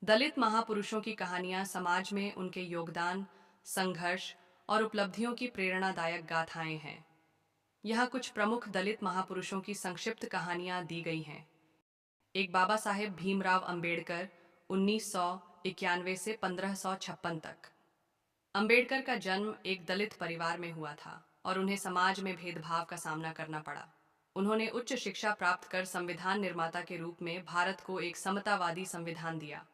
दलित महापुरुषों की कहानियां समाज में उनके योगदान, संघर्ष और उपलब्धियों की प्रेरणादायक गाथाएं हैं। यहाँ कुछ प्रमुख दलित महापुरुषों की संक्षिप्त कहानियां दी गई हैं। एक बाबा साहेब भीमराव अंबेडकर 1991 से 1556 तक। अंबेडकर का जन्म एक दलित परिवार में हुआ था और उन्हें समाज में भेदभाव का सामना करना पड़ा। उन्होंने उच्च शिक्षा प्राप्त कर संविधान निर्माता के रूप में भारत को एक समतावादी संविधान दिया।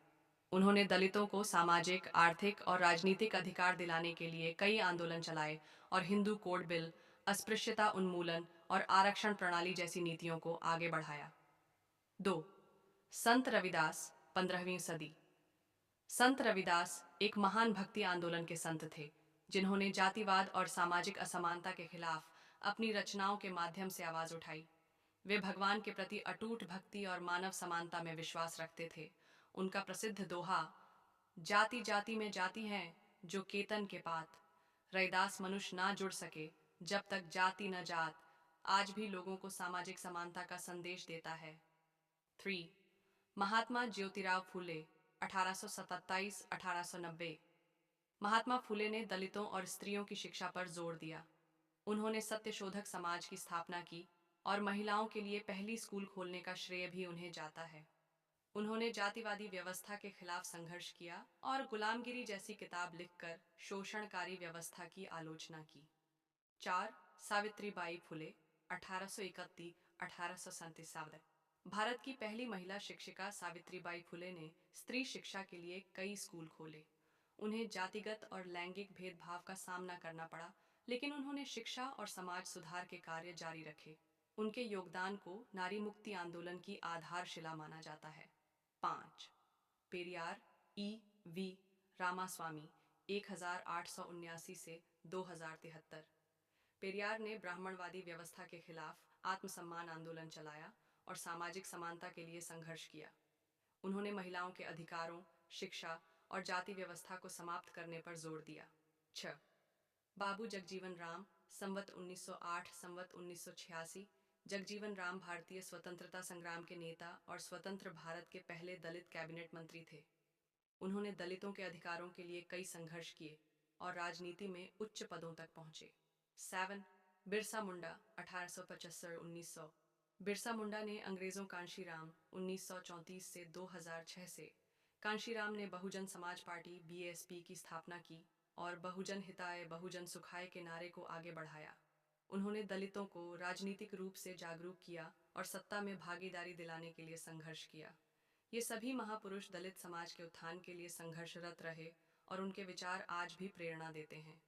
उन्होंने दलितों को सामाजिक, आर्थिक और राजनीतिक अधिकार दिलाने के लिए कई आंदोलन चलाए और हिंदू कोड बिल, अस्पृश्यता उन्मूलन और आरक्षण प्रणाली जैसी नीतियों को आगे बढ़ाया। 2. संत रविदास, 15वीं सदी। संत रविदास एक महान भक्ति आंदोलन के संत थे, जिन्होंने जातिवाद और सामाजिक असमानता के खिलाफ अपनी रचनाओं के माध्यम से आवाज उठाई। वे भगवान के प्रति अटूट भक्ति और मानव समानता में विश्वास रखते थे। उनका प्रसिद्ध दोहा, जाति जाति में जाति हैं जो केतन के पात, रैदास मनुष्य ना जुड़ सके जब तक जाति न जात, आज भी लोगों को सामाजिक समानता का संदेश देता है। 3. महात्मा ज्योतिराव फूले, 1827-1890। महात्मा फूले ने दलितों और स्त्रियों की शिक्षा पर जोर दिया। उन्होंने सत्यशोधक समाज की स्थापना की और महिलाओं के लिए पहली स्कूल खोलने का श्रेय भी उन्हें जाता है। उन्होंने जातिवादी व्यवस्था के खिलाफ संघर्ष किया और गुलामगिरी जैसी किताब लिखकर शोषणकारी व्यवस्था की आलोचना की। 4. सावित्रीबाई फुले, 1831-1847। भारत की पहली महिला शिक्षिका सावित्रीबाई फुले ने स्त्री शिक्षा के लिए कई स्कूल खोले। उन्हें जातिगत और लैंगिक भेदभाव का सामना करना पड़ा, लेकिन उन्होंने शिक्षा और समाज सुधार के कार्य जारी रखे। उनके योगदान को नारी मुक्ति आंदोलन की आधारशिला माना जाता है। 5. पेरियार ई.वी. रामास्वामी, 1879 से 2073। पेरियार ने ब्राह्मणवादी व्यवस्था के खिलाफ आत्मसम्मान आंदोलन चलाया और सामाजिक समानता के लिए संघर्ष किया। उन्होंने महिलाओं के अधिकारों, शिक्षा और जाति व्यवस्था को समाप्त करने पर जोर दिया। 6. बाबू जगजीवन राम, संवत 1908 संवत 1986। जगजीवन राम भारतीय स्वतंत्रता संग्राम के नेता और स्वतंत्र भारत के पहले दलित कैबिनेट मंत्री थे। उन्होंने दलितों के अधिकारों के लिए कई संघर्ष किए और राजनीति में उच्च पदों तक पहुंचे। 7. बिरसा मुंडा, 1875-1900। बिरसा मुंडा ने अंग्रेजों कांशीराम 1934 से 2006 से कांशीराम ने बहुजन समाज पार्टी बीएसपी की स्थापना की और बहुजन हिताय बहुजन सुखाय के नारे को आगे बढ़ाया। उन्होंने दलितों को राजनीतिक रूप से जागरूक किया और सत्ता में भागीदारी दिलाने के लिए संघर्ष किया। ये सभी महापुरुष दलित समाज के उत्थान के लिए संघर्षरत रहे और उनके विचार आज भी प्रेरणा देते हैं।